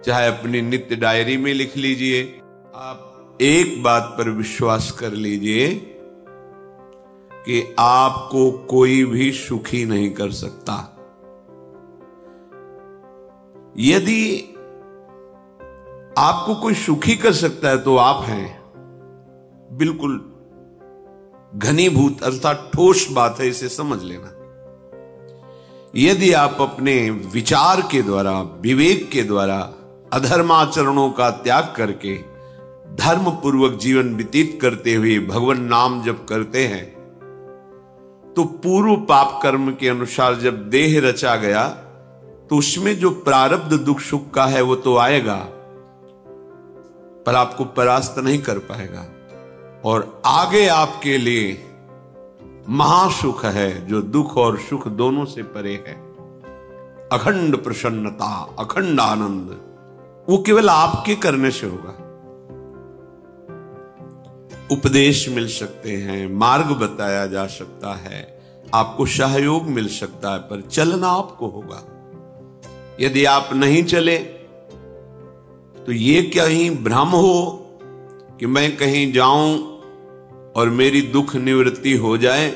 चाहे अपनी नित्य डायरी में लिख लीजिए। आप एक बात पर विश्वास कर लीजिए कि आपको कोई भी सुखी नहीं कर सकता। यदि आपको कोई सुखी कर सकता है तो आप हैं। बिल्कुल घनीभूत अर्थात ठोस बात है, इसे समझ लेना। यदि आप अपने विचार के द्वारा, विवेक के द्वारा अधर्माचरणों का त्याग करके धर्म पूर्वक जीवन व्यतीत करते हुए भगवान नाम जप करते हैं, तो पूर्व पाप कर्म के अनुसार जब देह रचा गया तो उसमें जो प्रारब्ध दुख सुख का है वो तो आएगा, पर आपको परास्त नहीं कर पाएगा। और आगे आपके लिए महासुख है जो दुख और सुख दोनों से परे है। अखंड प्रसन्नता, अखंड आनंद, वो केवल आपके करने से होगा। उपदेश मिल सकते हैं, मार्ग बताया जा सकता है, आपको सहयोग मिल सकता है, पर चलना आपको होगा। यदि आप नहीं चले तो ये कहीं भ्रम हो कि मैं कहीं जाऊं और मेरी दुख निवृत्ति हो जाए,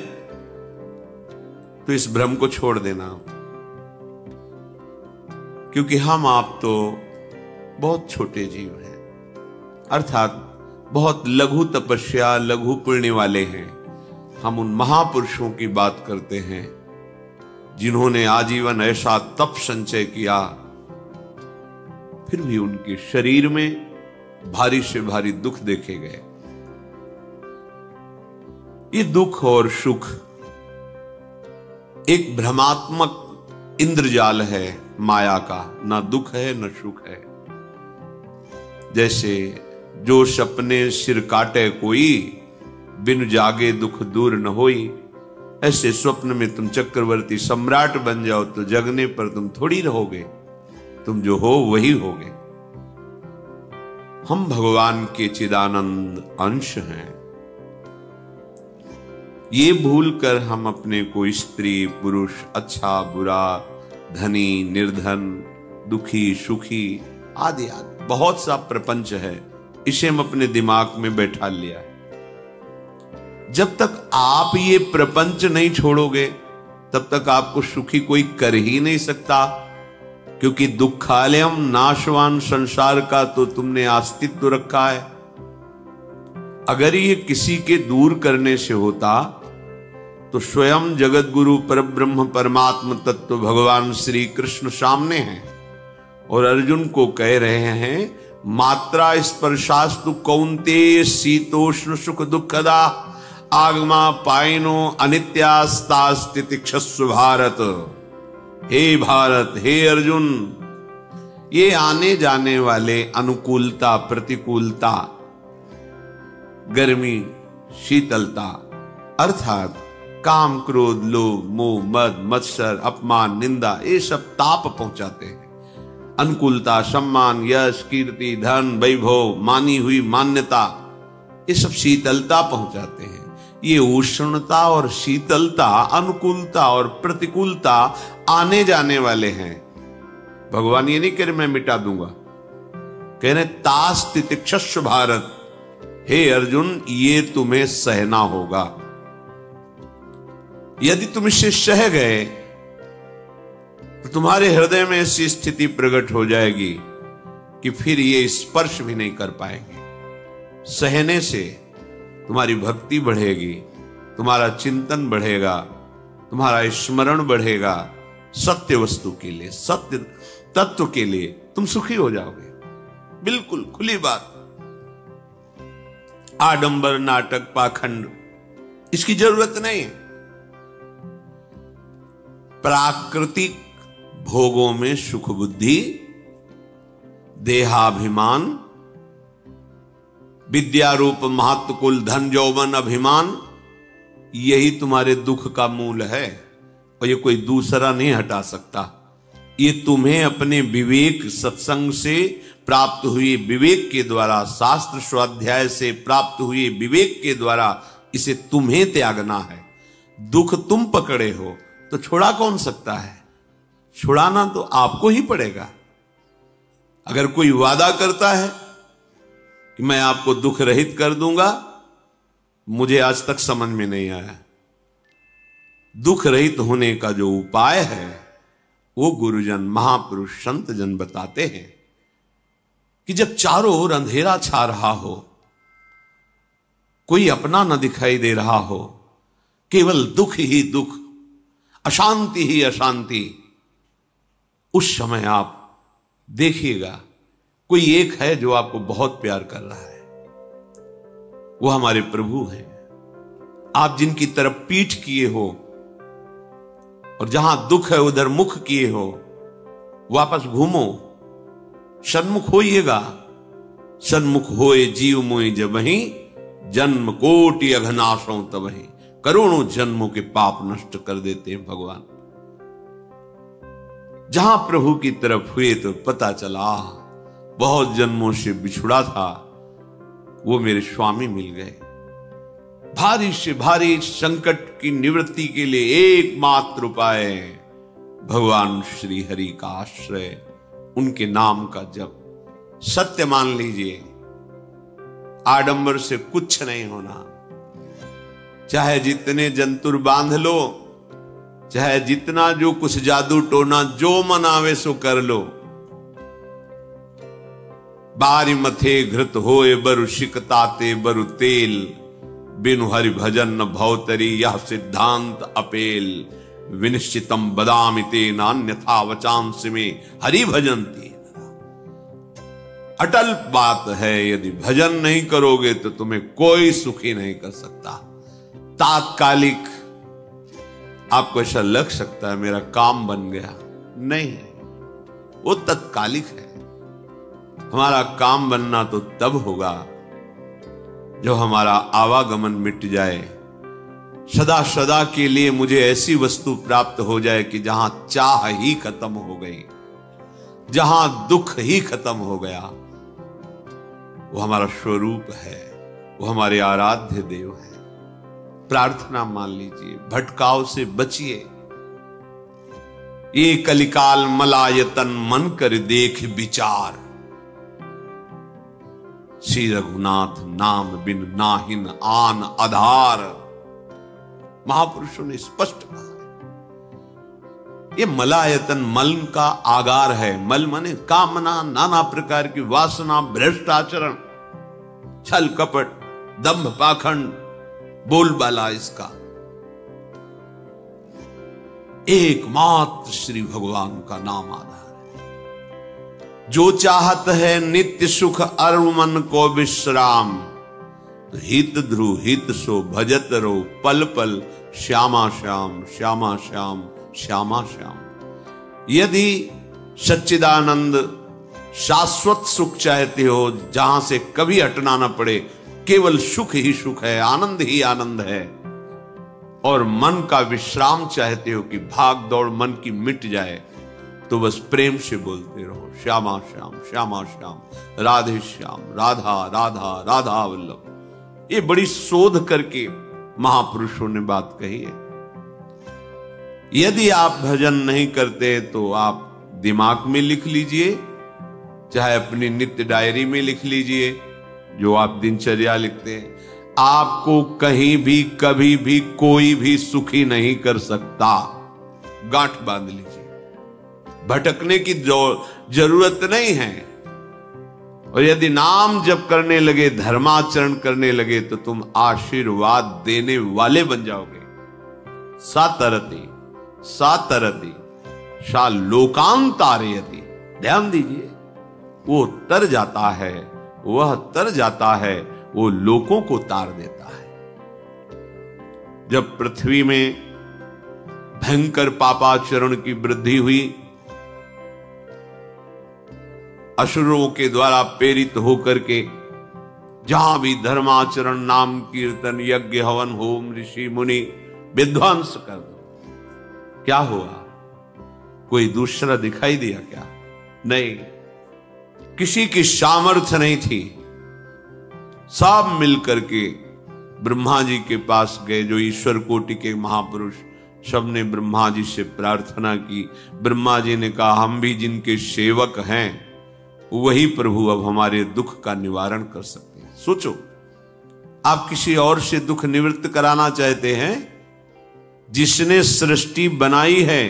तो इस भ्रम को छोड़ देना। क्योंकि हम आप तो बहुत छोटे जीव हैं, अर्थात बहुत लघु तपस्या, लघु पुण्य वाले हैं। हम उन महापुरुषों की बात करते हैं जिन्होंने आजीवन ऐसा तप संचय किया, फिर भी उनके शरीर में भारी से भारी दुख देखे गए। ये दुख और सुख एक भ्रमात्मक इंद्रजाल है माया का, ना दुख है न सुख है। जैसे जो सपने सिर काटे कोई, बिन जागे दुख दूर न होई, ऐसे स्वप्न में तुम चक्रवर्ती सम्राट बन जाओ तो जगने पर तुम थोड़ी रहोगे, तुम जो हो वही होगे। हम भगवान के चिदानंद अंश हैं। ये भूलकर हम अपने को स्त्री पुरुष, अच्छा बुरा, धनी निर्धन, दुखी सुखी आदि आदि बहुत सा प्रपंच है, इसे हम अपने दिमाग में बैठा लिया है। जब तक आप ये प्रपंच नहीं छोड़ोगे तब तक आपको सुखी कोई कर ही नहीं सकता, क्योंकि दुखालयम नाशवान संसार का तो तुमने अस्तित्व रखा है। अगर ये किसी के दूर करने से होता तो स्वयं जगत गुरु परब्रह्म परमात्म तत्व भगवान श्री कृष्ण सामने हैं और अर्जुन को कह रहे हैं, मात्रा स्पर्शास्तु कौन्तेय शीतोष्ण सुख दुखदा आगमा पायनो अनित्यास्तास्तितिक्षस्व भारत। हे भारत, हे अर्जुन, ये आने जाने वाले अनुकूलता प्रतिकूलता, गर्मी शीतलता, अर्थात काम क्रोध लोभ मोह मद मत्सर अपमान निंदा, ये सब ताप पहुंचाते हैं। अनुकूलता सम्मान यश कीर्ति धन वैभव मानी हुई मान्यता, ये सब शीतलता पहुंचाते हैं। ये उष्णता और शीतलता, अनुकूलता और प्रतिकूलता आने जाने वाले हैं। भगवान ये नहीं कह रहे मैं मिटा दूंगा, कह रहे तास्तितिक्षस्व भारत, हे अर्जुन ये तुम्हें सहना होगा। यदि तुम इसे सह गए तो तुम्हारे हृदय में ऐसी स्थिति प्रकट हो जाएगी कि फिर ये स्पर्श भी नहीं कर पाएंगे। सहने से तुम्हारी भक्ति बढ़ेगी, तुम्हारा चिंतन बढ़ेगा, तुम्हारा स्मरण बढ़ेगा, सत्य वस्तु के लिए, सत्य तत्व के लिए तुम सुखी हो जाओगे। बिल्कुल खुली बात। आडंबर नाटक पाखंड इसकी जरूरत नहीं है। प्राकृतिक भोगों में सुख बुद्धि, देहाभिमान, विद्या रूप महत्व कुल धन यौवन अभिमान, यही तुम्हारे दुख का मूल है और ये कोई दूसरा नहीं हटा सकता। ये तुम्हें अपने विवेक सत्संग से प्राप्त हुए विवेक के द्वारा, शास्त्र स्वाध्याय से प्राप्त हुए विवेक के द्वारा इसे तुम्हें त्यागना है। दुख तुम पकड़े हो तो छुड़ा कौन सकता है? छुड़ाना तो आपको ही पड़ेगा। अगर कोई वादा करता है कि मैं आपको दुख रहित कर दूंगा, मुझे आज तक समझ में नहीं आया। दुख रहित होने का जो उपाय है वो गुरुजन, महापुरुष, संत जन बताते हैं कि जब चारों ओर अंधेरा छा रहा हो, कोई अपना न दिखाई दे रहा हो, केवल दुख ही दुख, अशांति ही अशांति, उस समय आप देखिएगा कोई एक है जो आपको बहुत प्यार कर रहा है। वो हमारे प्रभु हैं। आप जिनकी तरफ पीठ किए हो और जहां दुख है उधर मुख किए हो, वापस घूमो, सन्मुख होइएगा। सन्मुख होए जीव मोय जबहि, जन्म कोटि अघनाशों तबहि। करोड़ों जन्मों के पाप नष्ट कर देते हैं भगवान। जहां प्रभु की तरफ हुए तो पता चला बहुत जन्मों से बिछुड़ा था, वो मेरे स्वामी मिल गए। भारी से भारी संकट की निवृत्ति के लिए एकमात्र उपाय भगवान श्री हरि का आश्रय, उनके नाम का जप। सत्य मान लीजिए, आडंबर से कुछ नहीं होना। चाहे जितने जंतुर बांध लो, चाहे जितना जो कुछ जादू टोना जो मन आवे सो कर लो, बारी मथे घृत होए बरु शिकताते बरु तेल, बिनु हरि भजन न भवतरी यह सिद्धांत अपेल। विनिश्चितम बदामि ते नान्यथा वचांस में हरि भजन्ति। अटल बात है, यदि भजन नहीं करोगे तो तुम्हें कोई सुखी नहीं कर सकता। तात्कालिक आपको ऐसा लग सकता है मेरा काम बन गया, नहीं, वो तत्कालिक है। हमारा काम बनना तो तब होगा जो हमारा आवागमन मिट जाए, सदा सदा के लिए मुझे ऐसी वस्तु प्राप्त हो जाए कि जहां चाह ही खत्म हो गई, जहां दुख ही खत्म हो गया। वो हमारा स्वरूप है, वो हमारे आराध्य देव है। प्रार्थना मान लीजिए, भटकाव से बचिए। ये कलिकाल मलायतन मन कर देख विचार, श्री रघुनाथ नाम बिन नाहिन आन आधार। महापुरुषों ने स्पष्ट कहा है। ये मलायतन मल का आगार है। मल माने कामना, नाना प्रकार की वासना, भ्रष्ट आचरण, छल कपट, दंभ पाखंड, बोलबाला, इसका एकमात्र श्री भगवान का नाम आधार है। जो चाहत है नित्य सुख अर मन को विश्राम, हित ध्रुव हित सो भजत रो पल पल श्यामा श्याम श्यामा श्याम श्यामा श्याम। यदि सच्चिदानंद शाश्वत सुख चाहते हो, जहां से कभी हटना ना पड़े, केवल सुख ही सुख है, आनंद ही आनंद है, और मन का विश्राम चाहते हो कि भाग दौड़ मन की मिट जाए, तो बस प्रेम से बोलते रहो श्यामा श्याम श्यामा श्याम, राधे श्याम, राधा राधा राधा वल्लभ। ये बड़ी शोध करके महापुरुषों ने बात कही है। यदि आप भजन नहीं करते तो आप दिमाग में लिख लीजिए, चाहे अपनी नित्य डायरी में लिख लीजिए, जो आप दिनचर्या लिखते हैं। आपको कहीं भी कभी भी कोई भी सुखी नहीं कर सकता। गांठ बांध लीजिए, भटकने की जरूरत नहीं है। और यदि नाम जप करने लगे, धर्माचरण करने लगे, तो तुम आशीर्वाद देने वाले बन जाओगे। सातरति सातरति सा लोकांतारयति। ध्यान दीजिए, वो तर जाता है, वह तर जाता है, वो लोकों को तार देता है। जब पृथ्वी में भयंकर पापाचरण की वृद्धि हुई, असुरों के द्वारा प्रेरित होकर के जहां भी धर्माचरण, नाम कीर्तन, यज्ञ, हवन, होम, ऋषि मुनि विध्वंस कर दो, क्या हुआ? कोई दूसरा दिखाई दिया क्या? नहीं, किसी की सामर्थ्य नहीं थी। सब मिलकर के ब्रह्मा जी के पास गए, जो ईश्वर कोटि के महापुरुष, सबने ब्रह्मा जी से प्रार्थना की। ब्रह्मा जी ने कहा, हम भी जिनके सेवक हैं, वही प्रभु अब हमारे दुख का निवारण कर सकते हैं। सोचो, आप किसी और से दुख निवृत्त कराना चाहते हैं, जिसने सृष्टि बनाई है,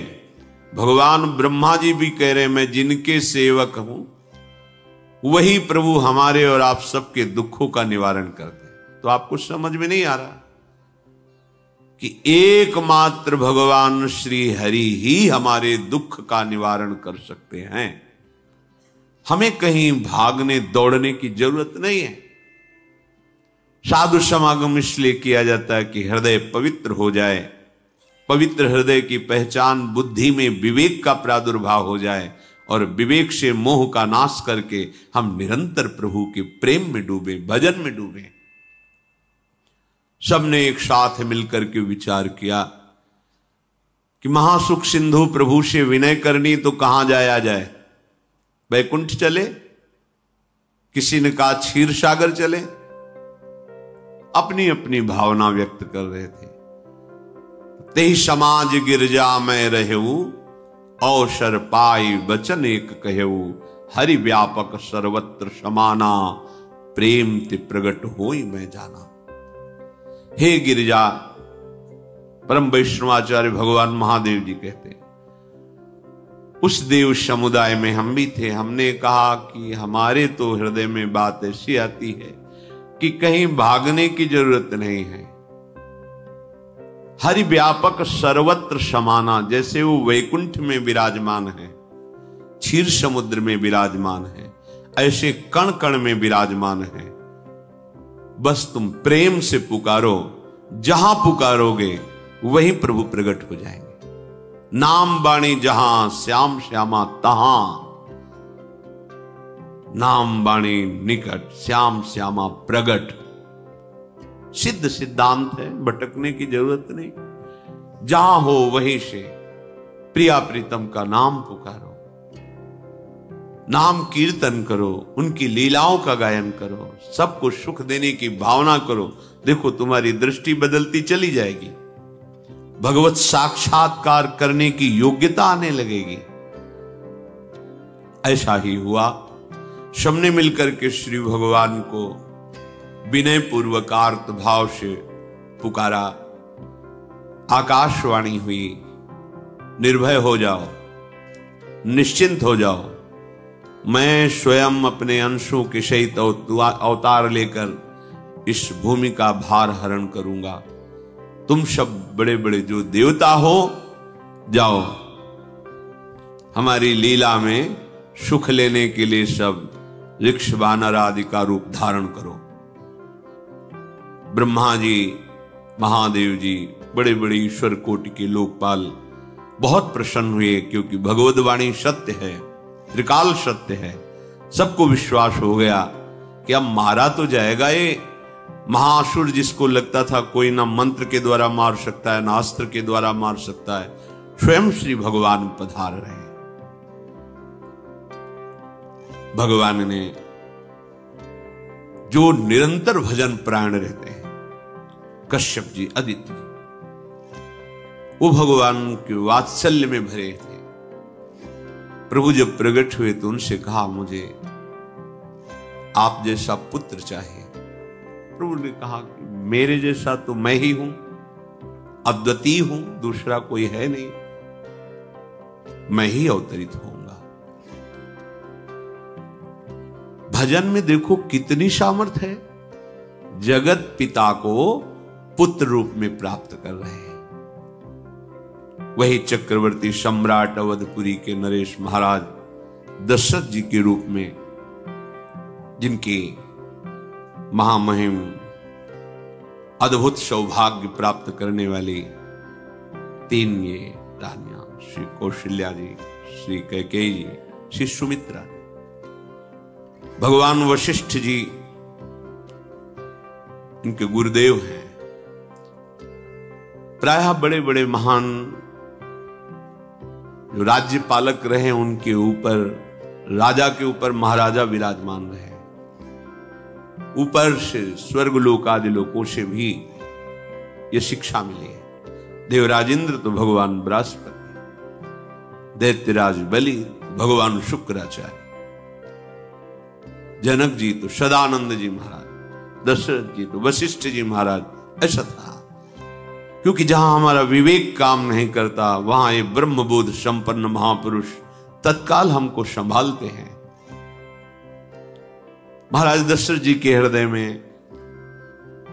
भगवान ब्रह्मा जी भी कह रहे हैं मैं जिनके सेवक हूं, वही प्रभु हमारे और आप सबके दुखों का निवारण करते हैं। तो आपको समझ में नहीं आ रहा कि एकमात्र भगवान श्री हरि ही हमारे दुख का निवारण कर सकते हैं। हमें कहीं भागने दौड़ने की जरूरत नहीं है। साधु समागम इसलिए किया जाता है कि हृदय पवित्र हो जाए, पवित्र हृदय की पहचान बुद्धि में विवेक का प्रादुर्भाव हो जाए, और विवेक से मोह का नाश करके हम निरंतर प्रभु के प्रेम में डूबे, भजन में डूबे। सबने एक साथ मिलकर के विचार किया कि महासुख सिंधु प्रभु से विनय करनी तो कहां जाया जाए, वैकुंठ चले, किसी ने कहा क्षीर सागर चले। अपनी अपनी भावना व्यक्त कर रहे थे। तेहि समाज गिरजा में रहू, अवसर पाई वचन एक कहू, हरि व्यापक सर्वत्र समाना, प्रेम ते प्रगट होई मैं जाना। हे गिरिजा, परम वैष्णवाचार्य भगवान महादेव जी कहते हैं, उस देव समुदाय में हम भी थे। हमने कहा कि हमारे तो हृदय में बात ऐसी आती है कि कहीं भागने की जरूरत नहीं है। हरि व्यापक सर्वत्र समाना, जैसे वो वैकुंठ में विराजमान है, क्षीर समुद्र में विराजमान है, ऐसे कण कण में विराजमान है। बस तुम प्रेम से पुकारो, जहां पुकारोगे वहीं प्रभु प्रकट हो जाएंगे। नाम बाणी जहां श्याम श्यामा तहां, नाम बाणी निकट श्याम श्यामा प्रगट। सिद्ध सिद्धांत है, भटकने की जरूरत नहीं। जहां हो वहीं से प्रिया प्रीतम का नाम पुकारो, नाम कीर्तन करो, उनकी लीलाओं का गायन करो, सबको सुख देने की भावना करो। देखो तुम्हारी दृष्टि बदलती चली जाएगी, भगवत साक्षात्कार करने की योग्यता आने लगेगी। ऐसा ही हुआ। सबने मिलकर के श्री भगवान को विनय पूर्वक आर्त भाव से पुकारा। आकाशवाणी हुई, निर्भय हो जाओ, निश्चिंत हो जाओ, मैं स्वयं अपने अंशों के सहित अवतार लेकर इस भूमि का भार हरण करूंगा। तुम सब बड़े बड़े जो देवता हो, जाओ हमारी लीला में सुख लेने के लिए सब ऋक्ष वानर आदि का रूप धारण करो। ब्रह्मा जी, महादेव जी, बड़े बड़े ईश्वर कोटि के लोकपाल बहुत प्रसन्न हुए, क्योंकि भगवद वाणी सत्य है, त्रिकाल सत्य है। सबको विश्वास हो गया कि अब मारा तो जाएगा ये महासुर, जिसको लगता था कोई ना मंत्र के द्वारा मार सकता है, ना अस्त्र के द्वारा मार सकता है। स्वयं श्री भगवान पधार रहे। भगवान ने जो निरंतर भजन प्राण रहते हैं, कश्यप जी, आदित्य जी, वो भगवान के वात्सल्य में भरे थे। प्रभु जब प्रकट हुए तो उनसे कहा, मुझे आप जैसा पुत्र चाहिए। प्रभु ने कहा कि मेरे जैसा तो मैं ही हूं, अद्वितीय हूं, दूसरा कोई है नहीं, मैं ही अवतरित होऊंगा। भजन में देखो कितनी सामर्थ्य है। जगत पिता को पुत्र रूप में प्राप्त कर रहे हैं। वही चक्रवर्ती सम्राट अवधपुरी के नरेश महाराज दशरथ जी के रूप में, जिनकी महामहिम अद्भुत सौभाग्य प्राप्त करने वाली तीन ये रानियां, श्री कौशल्या जी, श्री कैकेयी जी, श्री सुमित्रा जी। भगवान वशिष्ठ जी इनके गुरुदेव हैं। प्रायः बड़े बड़े महान जो राज्य पालक रहे, उनके ऊपर, राजा के ऊपर महाराजा विराजमान रहे। ऊपर से स्वर्ग लोक आदि लोकों से भी यह शिक्षा मिली है। देवराजेंद्र तो भगवान बृहस्पति, दैत्यराज बलि भगवान शुक्राचार्य, जनक जी तो सदानंद जी महाराज, दशरथ जी तो वशिष्ठ जी महाराज, ऐसा था। क्योंकि जहां हमारा विवेक काम नहीं करता वहां ये ब्रह्मबोध संपन्न महापुरुष तत्काल हमको संभालते हैं। महाराज दशरथ जी के हृदय में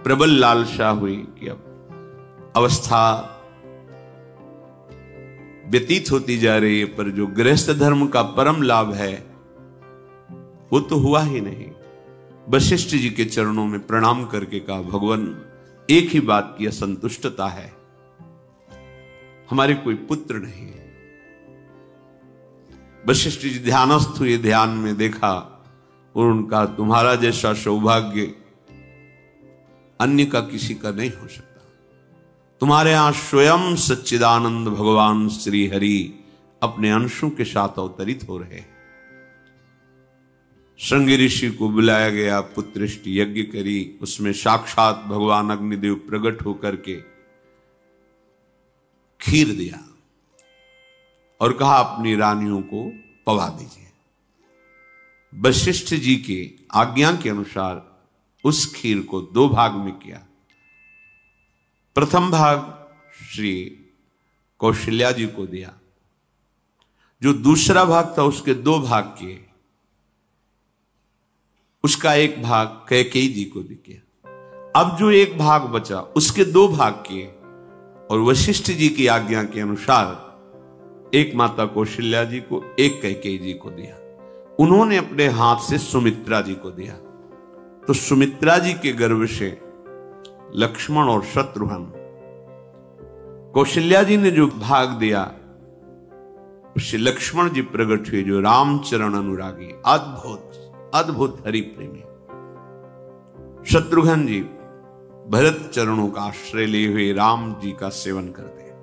प्रबल लालसा हुई कि अब अवस्था व्यतीत होती जा रही है, पर जो गृहस्थ धर्म का परम लाभ है वो तो हुआ ही नहीं। वशिष्ठ जी के चरणों में प्रणाम करके कहा, भगवान एक ही बात की असंतुष्टता है, हमारे कोई पुत्र नहीं है। वशिष्ठ जी ध्यानस्थ हुए, ध्यान में देखा और उनका, तुम्हारा जैसा सौभाग्य अन्य का किसी का नहीं हो सकता। तुम्हारे यहां स्वयं सच्चिदानंद भगवान श्री हरि अपने अंशों के साथ अवतरित हो रहे। श्रृंगी ऋषि को बुलाया गया, पुत्रेष्टि यज्ञ करी, उसमें साक्षात भगवान अग्निदेव प्रकट होकर के खीर दिया और कहा अपनी रानियों को पवा दीजिए। वशिष्ठ जी के आज्ञा के अनुसार उस खीर को 2 भाग में किया। प्रथम भाग श्री कौशल्या जी को दिया, जो दूसरा भाग था उसके 2 भाग किए, उसका 1 भाग कैकेयी जी को दिया। अब जो 1 भाग बचा उसके 2 भाग किए और वशिष्ठ जी की आज्ञा के अनुसार एक माता कौशल्या जी को, एक कैकेयी जी को दिया। उन्होंने अपने हाथ से सुमित्रा जी को दिया। तो सुमित्रा जी के गर्भ से लक्ष्मण और शत्रुघ्न, कौशल्या जी ने जो भाग दिया उससे लक्ष्मण जी प्रकट हुए, जो रामचरण अनुरागी, अद्भुत अद्भुत हरि प्रेमी। शत्रुघ्न जी भरत चरणों का आश्रय लिए हुए राम जी का सेवन करते हैं।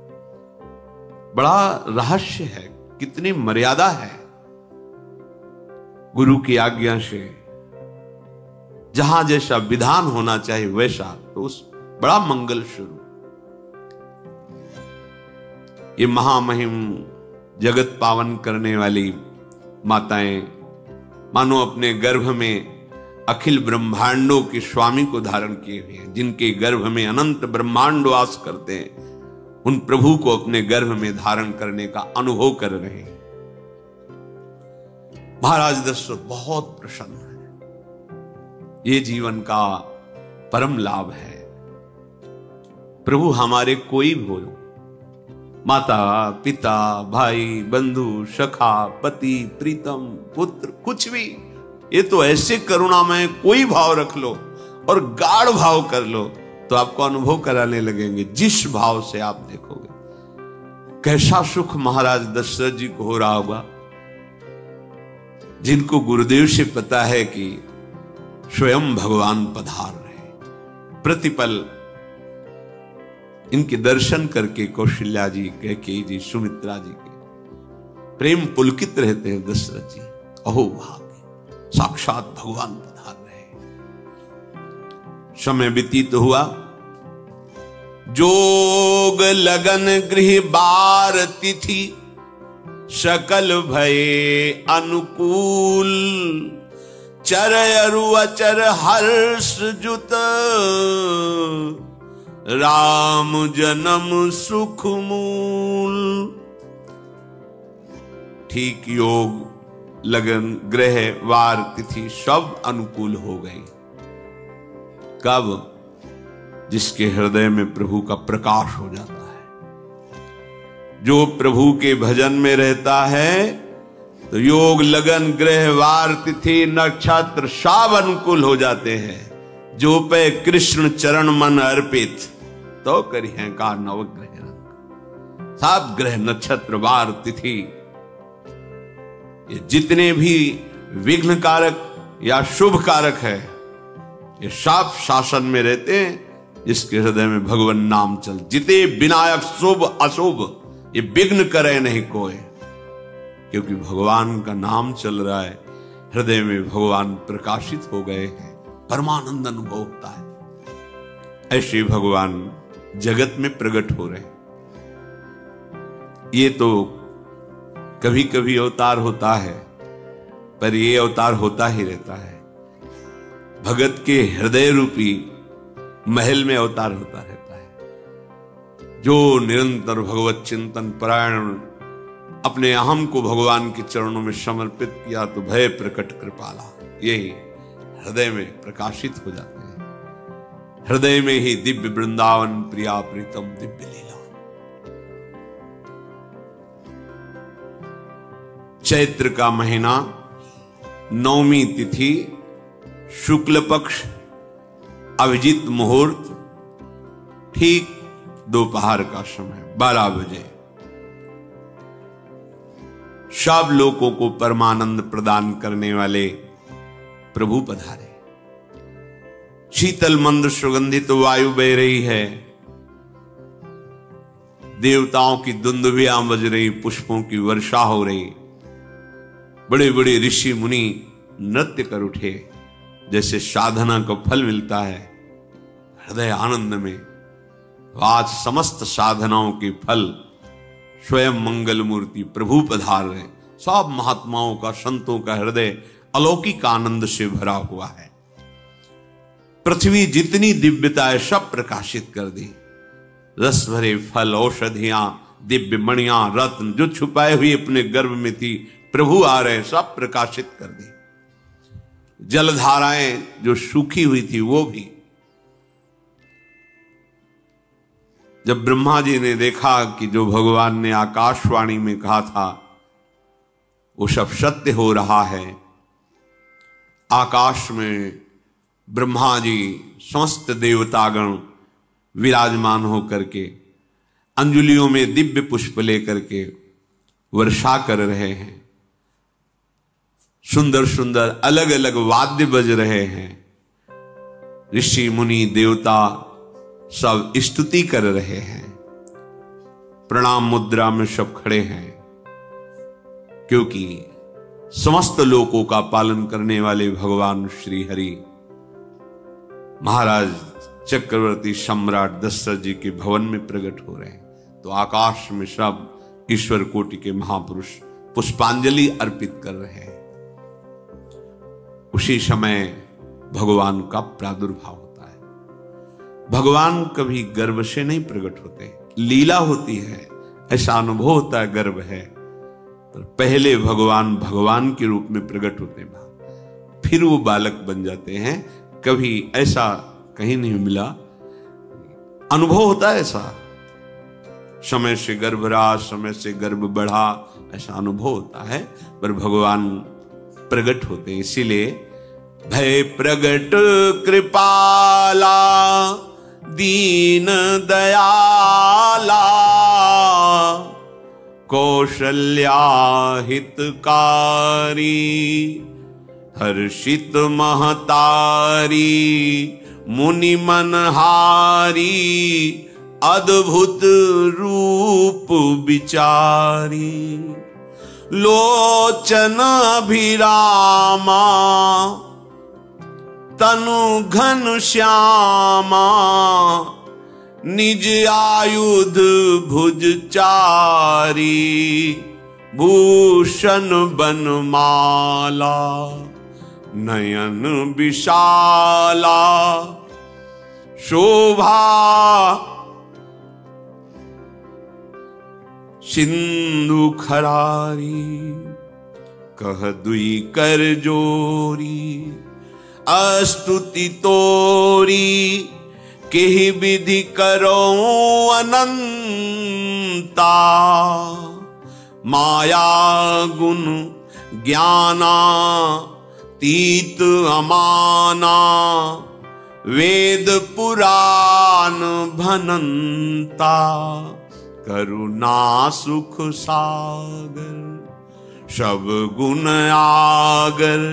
बड़ा रहस्य है, कितनी मर्यादा है। गुरु की आज्ञा से जहां जैसा विधान होना चाहिए वैसा, तो उस बड़ा मंगल शुरू। ये महामहिम जगत पावन करने वाली माताएं मानो अपने गर्भ में अखिल ब्रह्मांडों के स्वामी को धारण किए हुए हैं, जिनके गर्भ में अनंत ब्रह्मांड वास करते हैं, उन प्रभु को अपने गर्भ में धारण करने का अनुभव कर रहे हैं। महाराज दशरथ बहुत प्रसन्न है। ये जीवन का परम लाभ है। प्रभु हमारे कोई भी हो, माता पिता भाई बंधु सखा पति प्रीतम पुत्र, कुछ भी, ये तो ऐसे करुणामय कोई भाव रख लो और गाढ़ भाव कर लो तो आपको अनुभव कराने लगेंगे। जिस भाव से आप देखोगे कैसा सुख महाराज दशरथ जी को हो रहा होगा, जिनको गुरुदेव से पता है कि स्वयं भगवान पधार रहे। प्रतिपल इनके दर्शन करके कौशल्या जी, कैकेयी जी, सुमित्रा जी के प्रेम पुलकित रहते हैं। दशरथ जी, अहो भाग्य, साक्षात भगवान पधार रहे। समय व्यतीत हुआ, जोग लगन गृह बार तिथि सकल भये अनुकूल, चर अरु अचर हर्ष जुत राम जन्म सुख मूल। ठीक योग लगन ग्रह वार तिथि सब अनुकूल हो गई। कब? जिसके हृदय में प्रभु का प्रकाश हो जाता है। जो प्रभु के भजन में रहता है तो योग लगन ग्रह वार तिथि नक्षत्र सब अनुकूल हो जाते हैं। जो पे कृष्ण चरण मन अर्पित तो करी है का नवग्रह रंग। सब ग्रह नक्षत्र वार तिथि ये जितने भी विघ्न कारक या शुभ कारक है, ये सब शासन में रहते हैं। जिसके हृदय में भगवान नाम चल, जिते विनायक शुभ अशुभ ये विघ्न करे नहीं कोई, क्योंकि भगवान का नाम चल रहा है। हृदय में भगवान प्रकाशित हो गए हैं, परमानंद अनुभव होता है। ऐसे भगवान जगत में प्रकट हो रहे। ये तो कभी कभी अवतार होता है, पर ये अवतार होता ही रहता है। भगत के हृदय रूपी महल में अवतार होता रहता है। जो निरंतर भगवत चिंतन परायण अपने अहम को भगवान के चरणों में समर्पित किया तो भय प्रकट कृपाला, यही हृदय में प्रकाशित हो जाते हैं। हृदय में ही दिव्य वृंदावन प्रिया प्रीतम दिव्य लीला। चैत्र का महीना, नवमी तिथि, शुक्ल पक्ष, अभिजीत मुहूर्त, ठीक दोपहर का समय 12 बजे सब लोगों को परमानंद प्रदान करने वाले प्रभु पधारे। शीतल मंद सुगंधित वायु बह रही है, देवताओं की दुंदुभियां बज रही, पुष्पों की वर्षा हो रही, बड़े बड़े ऋषि मुनि नृत्य कर उठे। जैसे साधना को फल मिलता है हृदय आनंद में, आज समस्त साधनाओं के फल स्वयं मंगल मूर्ति प्रभु पधार रहे। सब महात्माओं का, संतों का हृदय अलौकिक आनंद से भरा हुआ है। पृथ्वी जितनी दिव्यता है सब प्रकाशित कर दी। रस भरे फल, औषधियां, दिव्य मणियां, रत्न जो छुपाए हुए अपने गर्भ में थी, प्रभु आ रहे, सब प्रकाशित कर दी। जलधाराएं जो सूखी हुई थी वो भी। जब ब्रह्मा जी ने देखा कि जो भगवान ने आकाशवाणी में कहा था वो सब सत्य हो रहा है, आकाश में ब्रह्मा जी समस्त देवतागण विराजमान होकर के अंजलियों में दिव्य पुष्प लेकर के वर्षा कर रहे हैं, सुंदर सुंदर अलग अलग वाद्य बज रहे हैं, ऋषि मुनि देवता सब स्तुति कर रहे हैं, प्रणाम मुद्रा में सब खड़े हैं, क्योंकि समस्त लोकों का पालन करने वाले भगवान श्री हरि महाराज चक्रवर्ती सम्राट दशरथ जी के भवन में प्रकट हो रहे हैं। तो आकाश में सब ईश्वर कोटि के महापुरुष पुष्पांजलि अर्पित कर रहे हैं। उसी समय भगवान का प्रादुर्भाव होता है। भगवान कभी गर्भ से नहीं प्रकट होते, लीला होती है, ऐसा अनुभव होता है गर्भ है, पर पहले भगवान भगवान के रूप में प्रकट होते हैं, फिर वो बालक बन जाते हैं। कभी ऐसा कहीं नहीं मिला, अनुभव होता है ऐसा, समय से गर्भ रहा, समय से गर्भ बढ़ा, ऐसा अनुभव होता है, पर भगवान प्रकट होते हैं। इसीलिए भय प्रगट कृपाला दीन दयाला कौशल्या हितकारी हर्षित महतारी मुनि मनहारी अद्भुत रूप विचारी लोचन अभिरामा तनु घन श्यामा निज आयुध भुज चारी भूषण बनमाला नयन विशाला शोभा सिंधु खरारी कह दुई कर जोरी अस्तुति तोरी केहि विधि करो अनंता माया गुण ज्ञाना तीत अमाना वेद पुराण भनंता करुणा सुख सागर सब गुण आगर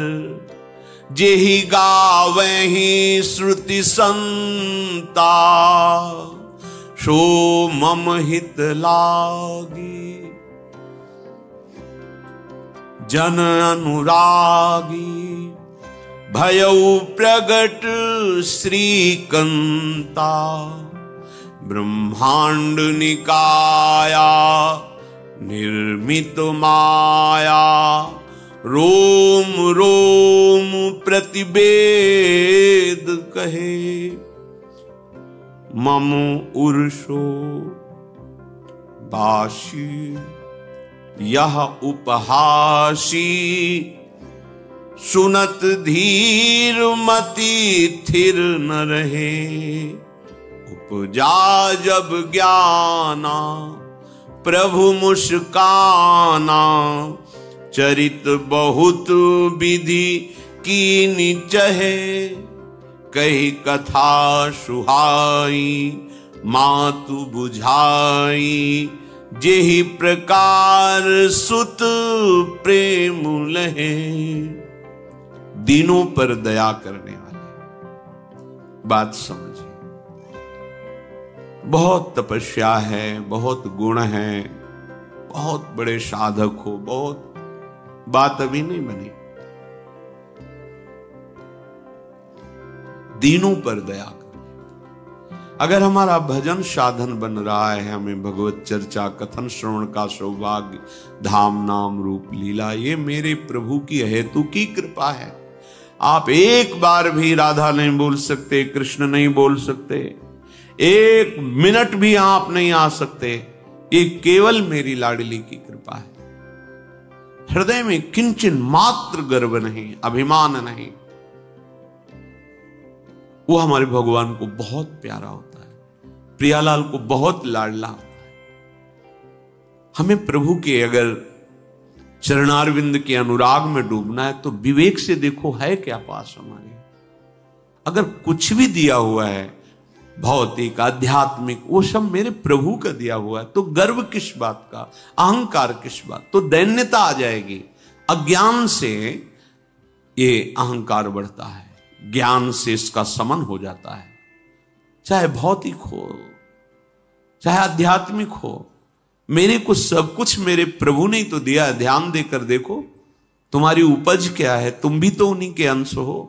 जेहि गावहि श्रुति संता सो मम हित लागी जन अनुरागी भयउ प्रगट श्रीकंता ब्रह्मांड निकाया निर्मित माया रोम रोम प्रतिवेद कहे, मम उर्षो बाशी यह उपहासी, सुनत धीर मति थिर न रहे, उपजा जब ज्ञाना प्रभु मुस्काना, चरित बहुत विधि कीनी चहे, कही कथा सुहाई मातु बुझाई, जेहि प्रकार सुत प्रेम लहे। दीनों पर दया करने वाले, बात समझिए। बहुत तपस्या है, बहुत गुण है, बहुत बड़े साधक हो, बहुत बात अभी नहीं बनी। दीनों पर दया कर। अगर हमारा भजन साधन बन रहा है, हमें भगवत चर्चा कथन श्रवण का सौभाग्य, धाम नाम रूप लीला, ये मेरे प्रभु की हेतु की कृपा है। आप एक बार भी राधा नहीं बोल सकते, कृष्ण नहीं बोल सकते, एक मिनट भी आप नहीं आ सकते, ये केवल मेरी लाडली की कृपा है। हृदय में किंचन मात्र गर्व नहीं, अभिमान नहीं। वो हमारे भगवान को बहुत प्यारा होता है, प्रियालाल को बहुत लाडला होता है। हमें प्रभु के अगर चरणारविंद के अनुराग में डूबना है तो विवेक से देखो है क्या पास हमारे। अगर कुछ भी दिया हुआ है भौतिक आध्यात्मिक, वो सब मेरे प्रभु का दिया हुआ है, तो गर्व किस बात का, अहंकार किस बात, तो दैन्यता आ जाएगी। अज्ञान से ये अहंकार बढ़ता है, ज्ञान से इसका समन हो जाता है। चाहे भौतिक हो चाहे आध्यात्मिक हो, मेरे को सब कुछ मेरे प्रभु ने तो दिया है। ध्यान देकर देखो तुम्हारी उपज क्या है, तुम भी तो उन्हीं के अंश हो।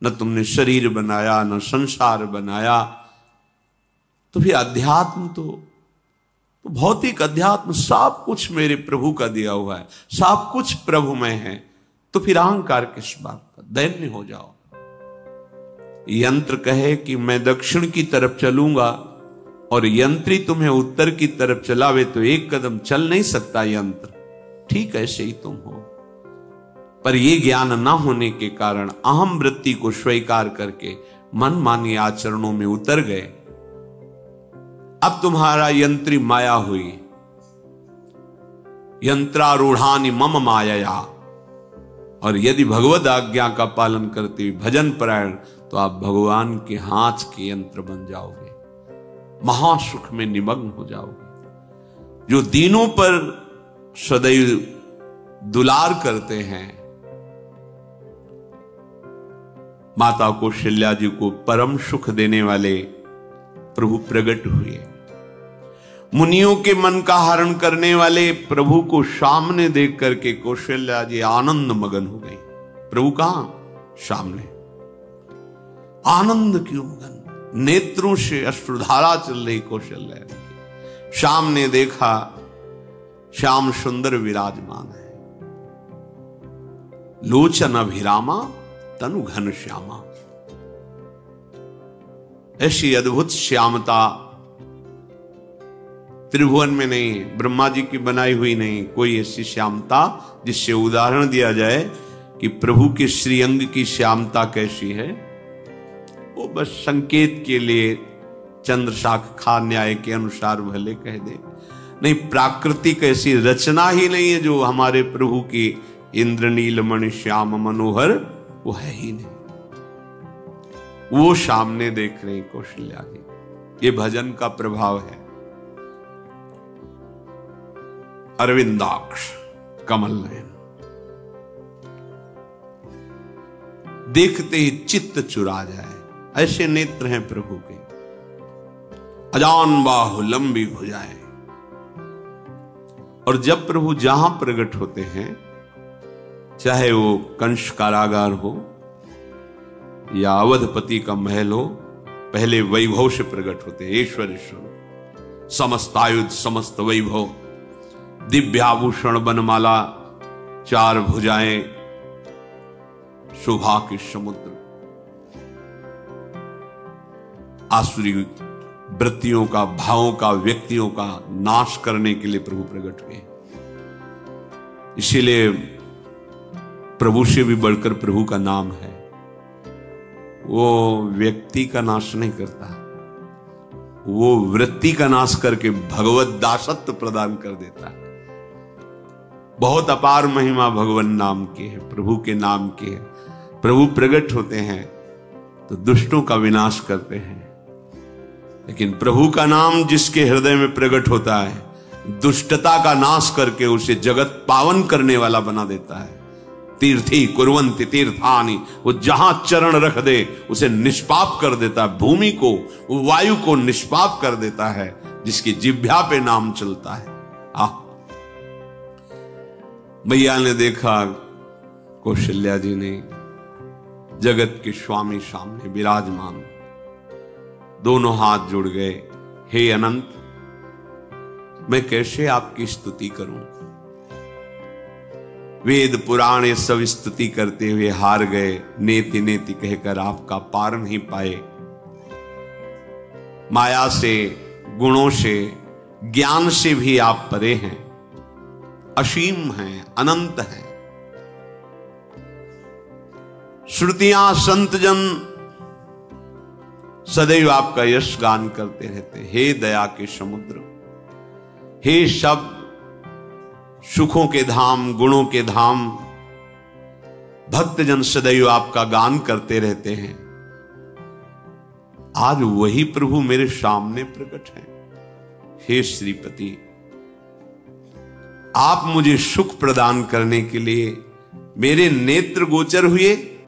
न तुमने शरीर बनाया, न संसार बनाया, तो फिर अध्यात्म तो भौतिक अध्यात्म सब कुछ मेरे प्रभु का दिया हुआ है, सब कुछ प्रभु में है, तो फिर अहंकार किस बात का, दैन्य हो जाओ। यंत्र कहे कि मैं दक्षिण की तरफ चलूंगा और यंत्री तुम्हें उत्तर की तरफ चलावे तो एक कदम चल नहीं सकता यंत्र, ठीक ऐसे ही तुम हो। पर यह ज्ञान न होने के कारण अहम वृत्ति को स्वीकार करके मनमानी आचरणों में उतर गए। अब तुम्हारा यंत्री माया हुई, यंत्रारूढ़ानि मम माया। और यदि भगवद आज्ञा का पालन करते हुए भजन परायण, तो आप भगवान के हाथ के यंत्र बन जाओगे, महासुख में निमग्न हो जाओगे। जो दीनों पर सदैव दुलार करते हैं, माता कौशल्या जी को परम सुख देने वाले प्रभु प्रकट हुए। मुनियों के मन का हरण करने वाले प्रभु को सामने देख करके कौशल्या जी आनंद मगन हो गई। प्रभु कहां? सामने। आनंद क्यों मगन? नेत्रों से अश्रुधारा चल रही कौशल्या की। सामने देखा श्याम सुंदर विराजमान है, लोचन अभिरामा तनु घन श्यामा। ऐसी अद्भुत श्यामता त्रिभुवन में नहीं, ब्रह्मा जी की बनाई हुई नहीं, कोई ऐसी श्यामता जिससे उदाहरण दिया जाए कि प्रभु के श्रीअंग की श्यामता कैसी है। वो बस संकेत के लिए चंद्र शाखा न्याय के अनुसार भले कह दे, नहीं प्राकृतिक ऐसी रचना ही नहीं है जो हमारे प्रभु की इंद्रनीलमणि श्याम मनोहर वो है ही नहीं। वो सामने देख रहे कौशल्या जी। ये भजन का प्रभाव है। अरविंदाक्ष कमल नयन, देखते ही चित्त चुरा जाए, ऐसे नेत्र हैं प्रभु के। अजान बाहु लंबी भुजाएं। और जब प्रभु जहां प्रकट होते हैं, चाहे वो कंस कारागार हो या अवधपति का महल हो, पहले वैभव से प्रकट होते हैं। ईश्वर समस्त आयुध समस्त वैभव, दिव्याभूषण बनमाला, चार भुजाएं, शोभा के समुद्र, आसुरी वृत्तियों का, भावों का, व्यक्तियों का नाश करने के लिए प्रभु प्रकट हुए। इसीलिए प्रभु से भी बढ़कर प्रभु का नाम है। वो व्यक्ति का नाश नहीं करता, वो वृत्ति का नाश करके भगवत दासत्व प्रदान कर देता है। बहुत अपार महिमा भगवान नाम की है, प्रभु के नाम की है। प्रभु प्रकट होते हैं तो दुष्टों का विनाश करते हैं, लेकिन प्रभु का नाम जिसके हृदय में प्रकट होता है दुष्टता का नाश करके उसे जगत पावन करने वाला बना देता है। तीर्थी कुर्वन्ति तीर्थानि, वो जहां चरण रख दे उसे निष्पाप कर देता है। भूमि को, वायु को निष्पाप कर देता है जिसकी जिह्वा पे नाम चलता है। मैया ने देखा, कौशल्या जी ने, जगत के स्वामी सामने विराजमान, दोनों हाथ जुड़ गए। हे अनंत, मैं कैसे आपकी स्तुति करूं? वेद पुराण ये सब स्तुति करते हुए हार गए, नेति नेति कहकर आपका पार नहीं पाए। माया से, गुणों से, ज्ञान से भी आप परे हैं, असीम हैं, अनंत हैं। श्रुतियां, संतजन सदैव आपका यश गान करते रहते। हे दया के समुद्र, हे शब्द, सुखों के धाम, गुणों के धाम, भक्तजन सदैव आपका गान करते रहते हैं। आज वही प्रभु मेरे सामने प्रकट है। हे श्रीपति, आप मुझे सुख प्रदान करने के लिए मेरे नेत्र गोचर हुए